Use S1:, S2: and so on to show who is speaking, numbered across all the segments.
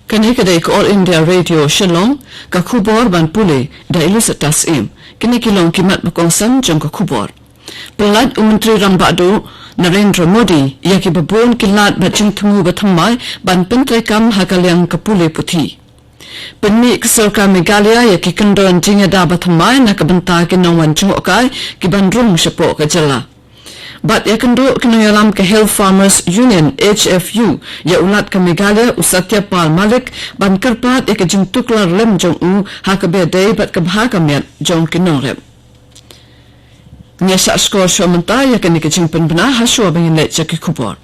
S1: Kani kadai All India Radio Shillong ka khubor ban pule da ilus atas im kini kilong kimat bakongsan jong ka khubor pelat Menteri Rambadu Narendra Modi yaki babon kilat bajing temu bathamai ban pentrekam hakalyang kapule puthi penni keserka Meghalaya yaki kendon jinga da bathamai nakabenta kinongwan jungokai kibandrung sepo kajala Bat yakendo kinonyalam ke Health Farmers Union HFU ya ulat ke Meghalaya usatya pal malik ban kerpat ya ke jingtuklar lem jong u hakabe day bat ke bahakamiat jong kinongrem nyasa skor shomenta ya ke ni ke jingpen bena haswa bangin let jaki kubor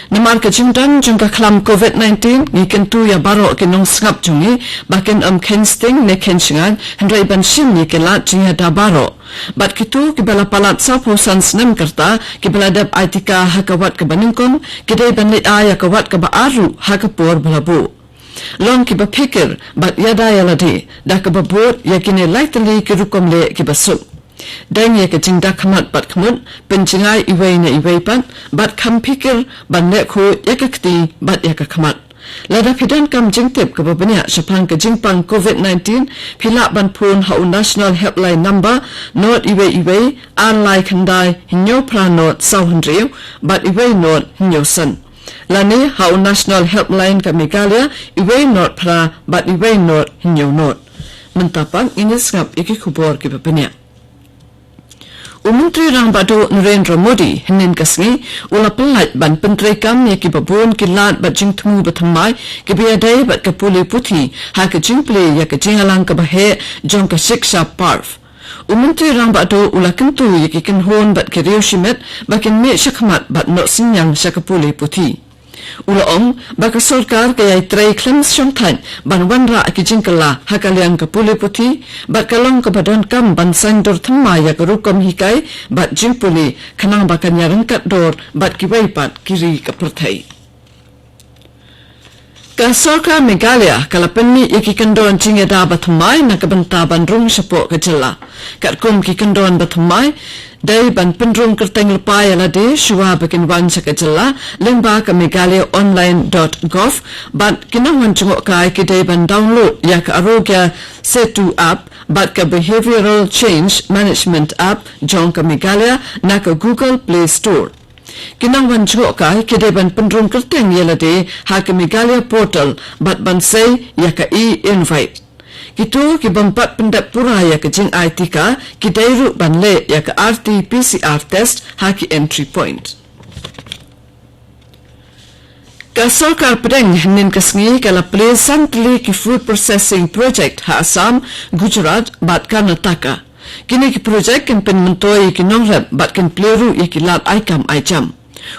S1: Namar ke jingdan jong ka klam COVID-19 ni kentu ya baro ke nong sngap jongi bakin kensting ne kenshingan hendrai ban shim ni ke lat jingya da baro Bat kitu kibala palat sapo san snem kerta kibala dab aitika hakawat ke baningkon kidai banlit aya kawat ke baaru hakapor balabu Long kiba pikir bat yada yaladi da ke babur yakine lightly kirukom le kibasuk Deng ya ke jingda kamat bat kamut pencingai iwai na iwai pan bat kam pikir ban lekho yakakti bat yakamat Lada pidan kam jingtip ke babanya sapang ke jingpang COVID-19 pila ban pun hau national helpline number not iwe anlai khandai hinyo pra not sauhandriu but iwe not hinyo san Lani hau national helpline ke Meghalaya iwe not pra but iwe not hinyo not mentapang ini ngap iki kubor ke babanya Menteri Rambadu Narendra Modi hinin kasngi ula pelat ban pentrekam ya ki babon kilat bat jingtmu bathamai ki biadai bat kapuli puthi ha ka jingple ya ka jingalang ka bahe jong ka shiksha parv Menteri Rambadu ula kentu ya ki kenhon bat ki riushimet bakin me shakmat bat no sinyang shakapuli puthi Ula baka sorkar kaya tray claims syongtan ban wanra ki jingkala hakalyang kapuli puthi bat kalong kabadon kam ban sandor thamma ya karukom hikai bat jingpuli kanang bakan yarangkat dor bat kiwaipat kiri kaperthai Ka sorkar Meghalaya kalapenni yaki kendon jingeda bathamai nakabenta bandrung sepo kajala katkum ki kendon bathamai Day ban pendrung kerteng lepai alade shua bakin wan sakajala lengba ka meghalaya.online.gov bat kinangwan jungok kai ki day ban download ya ka arogya setu app bat ka behavioral change management app jong ka Meghalaya na ka Google Play Store Kinangwan jungok kai ki day ban pendrung kerteng yalade ha ka Meghalaya portal bat ban say ya ka e-invite Kitu ki bampat pendat pura ya ke jing ITK ki dairu banle ya ke RT-PCR test haki entry point. Ka sorkar pedeng hinin kasngi kala pleasantly ki food processing project ha Assam, Gujarat, bat Karnataka. Kini ki project kan pen mentoi ki nongrep bat kan pleru ya ki lat aikam aijam.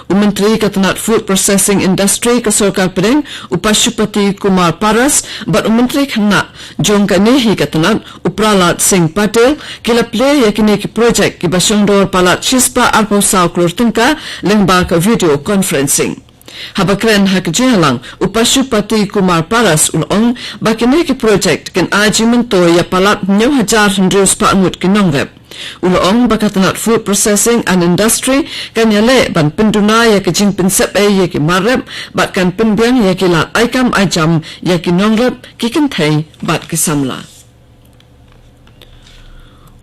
S1: Menteri Katanat Food Processing Industry ke Sorkar Pedeng Upashupati Kumar Paras bat Menteri Khana Jongka Nehi Katanat Upralat Singh Patel kila play yakini ki project ki basongdor palat Chispa Arpau Sao Klortengka lengba ka video conferencing Habakren hakjalang Upashupati Kumar Paras ulong bakini ki project kan aji mento ya palat 9,000 pa angut kinongrep Ulong bakatanat food processing and industry kan yale ban penduna ya ke jing pinsep ya ki marep bat kan penbiang ya ki lat aikam ajam ya ki nongrep ki kenthai bat ki samla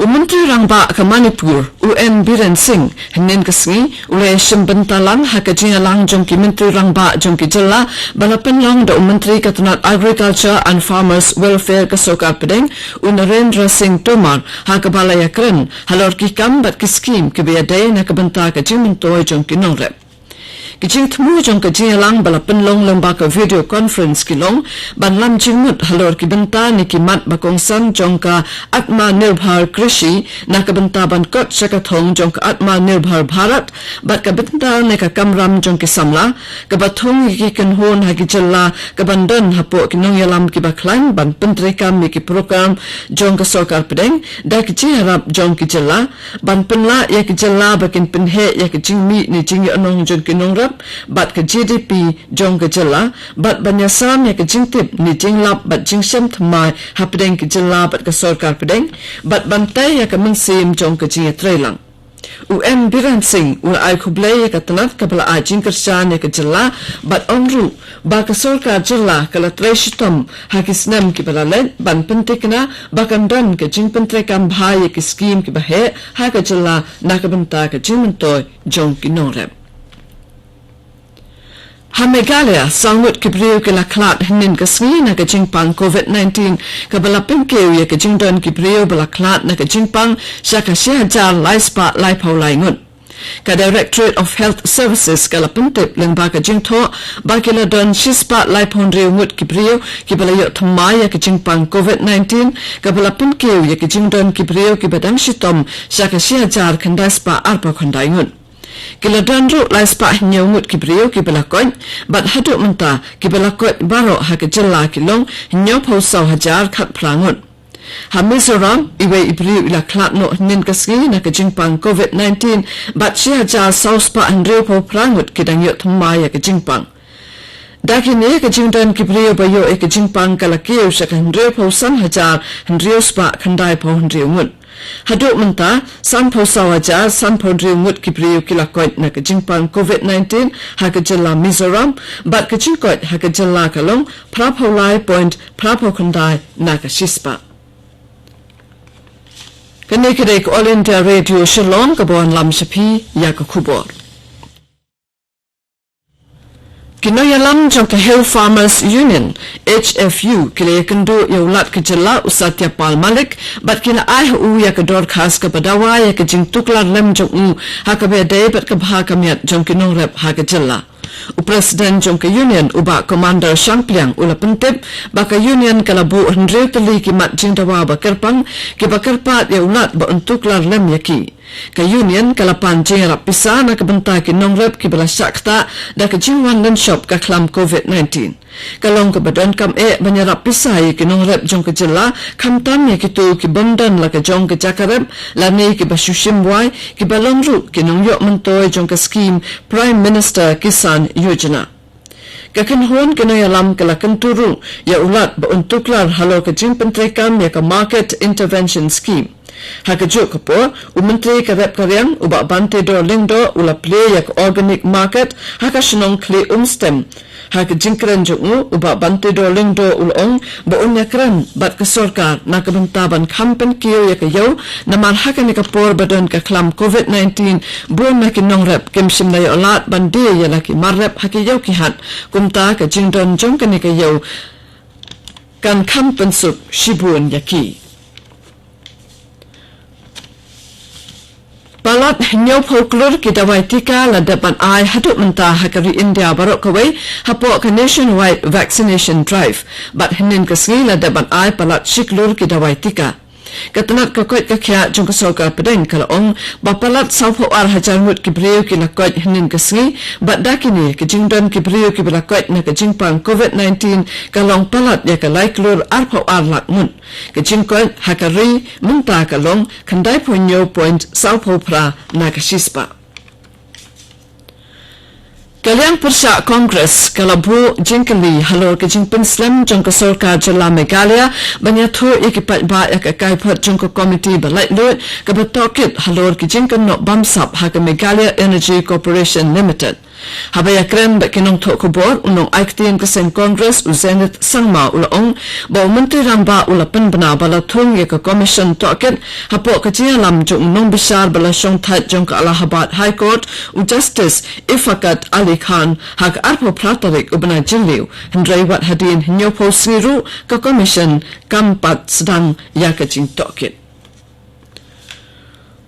S1: Menteri Rangba ke Manipur UN Biren Singh hinin kasngi ulai shembentalang haka jingalang jong ki Menteri Rangba jong ki jella balapan long da Menteri Katanat Agriculture and Farmers Welfare ke Sorkar Pedeng Narendra Singh Tomar haka balaya kren halor ki kam bat ki scheme ke biadai na kabenta ka jingmentoi jong ki nongrep Kijing temu jong ka jingalang balapan long lomba ka video conference kilong ban lam jingmut halor ki benta ni ki mat bakongsan jong ka Atma Nirbhar Krishi na ka benta ban kot sakathong jong ka Atma Nirbhar Bharat bat ka benta ne ka kamram jong ki samla ka bathong ki kanhon ha ki jalla ka bandon hapo ki nong yalam ki baklang ban pentrikam ni ki program jong ka Sorkar Pedeng da ki jiharap jong ki jalla ban penla ya ki jalla bakin penhe ya ki jingmi ni jing anong jong ki nong bat ke GDP jong ke jela bat banyasam ya ke jingtip ni jinglap bat jingsam thamai hapdeng ke jela bat ke Sorkar Pedeng bat bantai ya ke mengsim jong ke jinga trailang U.M. Biran Singh ula ay kublay katanat kabala ajing kerjaan ya kejala bat ongru baka sorkar jala kala treshitom hakisnam ki balalet ban pentikna bakan dan ke jing pentrekam bhai ki scheme ki bahe ha kejala nakabenta ke jimentoy jong ki norep Meghalaya sangut kibriu ke laklat hinin kasngi na kajingpang COVID-19 kabala pengkeu ya kajingdon kibriu balaklat na kajingpang syaka syahajar laispa laipau laingun. Ka Directorate of Health Services kala pentip lengba kajingtho bakila don shispa laipon riungut kibriu kibala yok thamai ya kajingpang COVID-19 kabala pengkeu ya kajingdon kibriu kibadang shitom syaka syahajar kandaspa arpa kondaingun. Kila dandru laispa nyawmut kibriyo kibalakot bat haduk menta kibalakot baro hakajala kilong nyaw pausaw hajar kat prangun. Mizoram iwe ibriyo ila klatno nin kasgi na kajingpang COVID-19 bat si hajar sauspa handriyo pau prangut kidang yot thumaya kajingpang. Dakini kajingdan kibriyo bayo kajingpang kalakiyo sa handriyo pausan hajar handriyo spa kandai pau handriyo ngun. Haduk menta san pausaw aja san podri ngut kibriyo kilakot na kajingpang COVID-19 hakajala Mizoram bat kajingkot hakajala kalong prapaulai point prapakundai na kashispa. Kanikidek All India Radio Shillong kabuan lam sapi yakakubor. Kinoyalam jangka Hill Farmers Union HFU kile kendo yaulat kejala usatya pal malik bat kina ai hu ya kedor khas kepadawa ya kejing tuklar lem jong hakabe day bat kabha kamiat jong kinong rep hakajala President jongka union uba commander Shampliang ula pentip baka union kalabu hendri teli kimat jingdawa bakerpang kibakerpat ya ulat ba untuk lar lem yaki ka union kalapan jingrap pisa na kabenta ki nongrep ki bala sakta da ka jingwan dan shop ka klam COVID-19 kalong ka badan kam banyarap pisa ki nongrep jongka jela kamtam ya kitu ki bandan la ka jongka jakarep la ne ki basushim wai ki balongru ki nongyok mentoy jongka scheme Prime Minister Kisan Yojana kakanhon kinayalam kalakan turu ya ulat ba untuk lar halo ka jing pentrekam ya ka market intervention scheme hakajuk kapo umentri karep karyang uba bante do lingdo ula play yak organic market hakashnong kle stem hakajingkran jungu uba bante do lingdo ulong ba unyakran bat ka sarkar na kabentaban kampen kiyo yak yaw naman hakani kapor badon ka klam COVID-19 buon na kinong rep kimsim na yolat bande yalaki marrep hakiyaw kihat kumta ka jingdon jongkani ka yaw kan kampen sup shibun yaki Balat nyaw folklor kita waitika la dapat ai haduk mentah hakari India barok kawai hapok ka nationwide vaccination drive bat hinin kasngi la dapat ai balat shiklor kita waitika katanat kakot kakya jong kasoka pedeng kalaong bapalat saupo ar hajarmut kibriyo kinakot hinin kasngi bat dakini kijingdon kibriyo kibalakot na kajingpang COVID-19 kalong palat ya kalaiklor arpo ar lakmun kajingkot hakari menta kalong kandai ponyo point saupo pra na kashispa Kaliang Persya Kongres kalabu jingkali halor ke jingpen slam jangka sarkar jala Meghalaya banyatho ikipat ba yak akaipat jangka komiti balai lut kabatokit halor ke jingkan no bamsap haka Meghalaya Energy Corporation Limited habaya krem ba kinong to kubor unong aiktin kesen Kongres uzenit sangma ulaong ba menteri ramba ulapan bana balatung yak commission tokit hapo kajialam jong nong bisar balasong tat jangka Allahabad High Court Justice Ifakat Ali Khan hak arpo pratarik ubana jiliw hendrai wat hadin nyopo siru ka commission kampat sedang yakajing tokit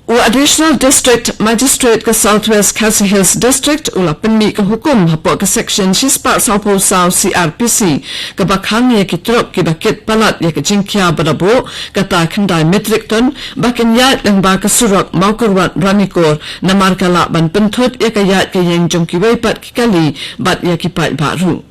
S1: Additional District Magistrate ka Southwest Khasi Hills District ula penmi ka hukum hapo ka section shispa saupo saw CRPC ka bakhang ya kitrok ki bakit palat ya ka jingkya badabo kata khandai metric ton bakin yat lang ba ka surok maukurwat ranikor na markala ban penthut ya ka yat ka yang jongki waipat ki kali bat ya ki pat baru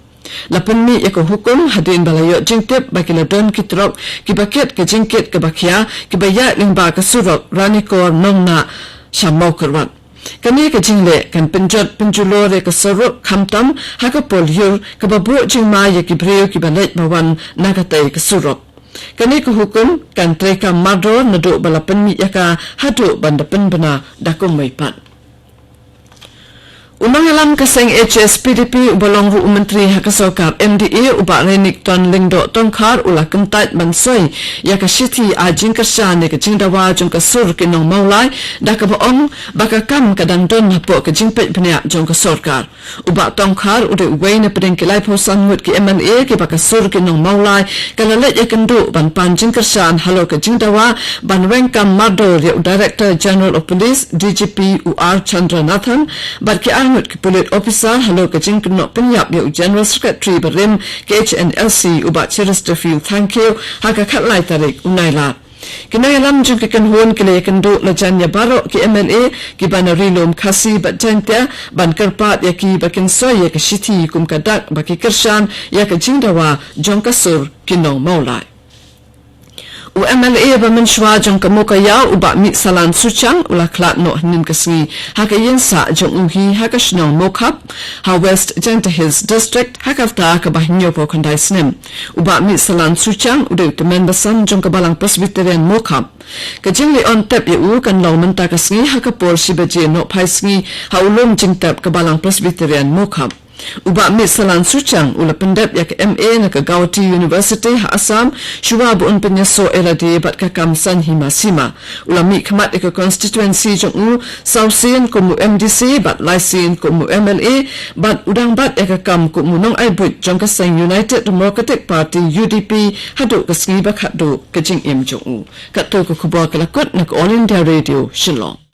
S1: Lapan mi yako hukum hadin balayo jingtip bagi ladon kitrok kibakit ke jingkit ke bakia kibayat lingba ke surok ranikor nongna syamau kerwat. Kani ke jingle kan penjat penjulor ke surok kamtam haka polyur ke babuk jingma ya kibriyo kibalit bawan nagatai ke surok. Kani ko hukum kan treka madro na do balapan mi yaka hadu bandapan bana dakum may pat. Umang alam kaseng HSPDP ubalong ru menteri hakasokap MDA uba renik ton lingdo tongkar ula kentat mansoy yaka shiti ajing kersa ne kecing dawa jong kasur kinong maulai daka boong baka kam kadang don hapo kecing pet peniak jong kasorkar uba tongkar ude uway na pedeng kilai posan ngut ki MNA ki baka sur kinong maulai kalalet yakendu ban panjing kersan halo kecing dawa ban wengkam mardo ya Director General of Police DGP UR Chandranathan bat ki ngut ke Police Officer halo kecing kenok penyap ya General Secretary berim KHNLC ubat Chesterfield thank you haka katlai tarik unailat. Kena alam jung kekan huan kele kendu lajan ya barok ki MLA ki bana rilom Khasi bat jantia ban kerpat ya ki bakin soy ya ke shiti kum kadak baki kersan ya ke jingdawa jong kasur kinong maulai. MLA bermensyua jong kemuka yau ubak mit salan sucang ulah kelak no hanin kesengi haka yensa jong uhi haka shnong mokap ha West Janta Hills District haka fta ke bahnyo po kandai snem ubak mit salan sucang udah temen besan jong kebalang Presbyterian mokap kejing li on tap yu kan lau menta kesengi haka pol sibaje no pai sengi ha ulum jing tap kebalang Presbyterian mokap Uba mit salan sucang ula pendep yak MA na Kagawati University ha Assam syuwa buun penyaso erade bat kakam san himasima ula mi khamat ika constituency jong u sausin kumu MDC bat laisin kumu MLA bat udang bat yak kakam kumu nong aibut jong kasang United Democratic Party UDP hadu kasngi bak hadu kajing im jong u kato ko kubwa kalakot na All India Radio Shillong.